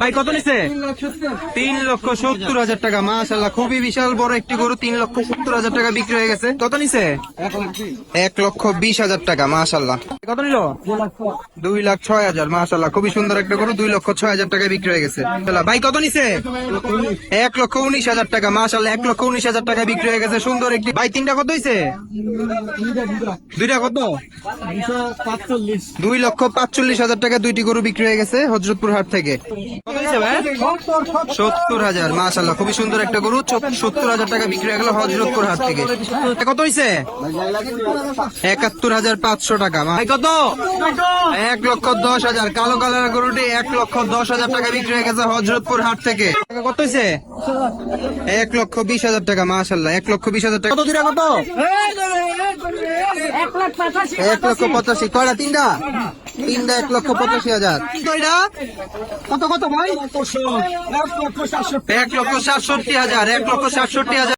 ভাই কত নিছে? 3,70,000 টাকা। মাশাআল্লাহ, খুবই বিশাল বড় একটি গরু। 3,70,000 টাকা বিক্রি হয়ে গেছে। কত নিছে? 1,20,000 টাকা। মাশাআল্লাহ, কত নিল? 2,06,000। মাশাআল্লাহ, খুবই সুন্দর একটা গরু। 2,06,000 টাকা বিক্রি হয়ে গেছে। ভাই কত নিছে? 1,19,000 টাকা। মাশাআল্লাহ, 1,19,000 টাকা বিক্রি হয়ে গেছে। সুন্দর একটি। ভাই তিনটা কত হয়েছে? দুইটা কত? 2,45,000 টাকা দুইটি গরু বিক্রি হয়ে গেছে হযরতপুর হাট থেকে। কত হয়েছে ভাই? 70,000। মাশাআল্লাহ, খুবই সুন্দর একটা গরু। 70,000 টাকা বিক্রি হয়ে গেল হযরতপুর হাট থেকে। কত হয়েছে? 71,500 টাকা। ভাই কত? 1,10,000। কালো কালারের গরুটি 1,10,000 টাকা বিক্রি হয়ে গেছে হযরতপুর হাট থেকে। কত হয়েছে? 1,20,000 টাকা। মাশাআল্লাহ, 1,20,000 টাকা। কত দুইটা কত? 1,85,000। কয়টা? তিনটা 1,85,000। কত কত ভাই? 1,67,000। 1,67,000।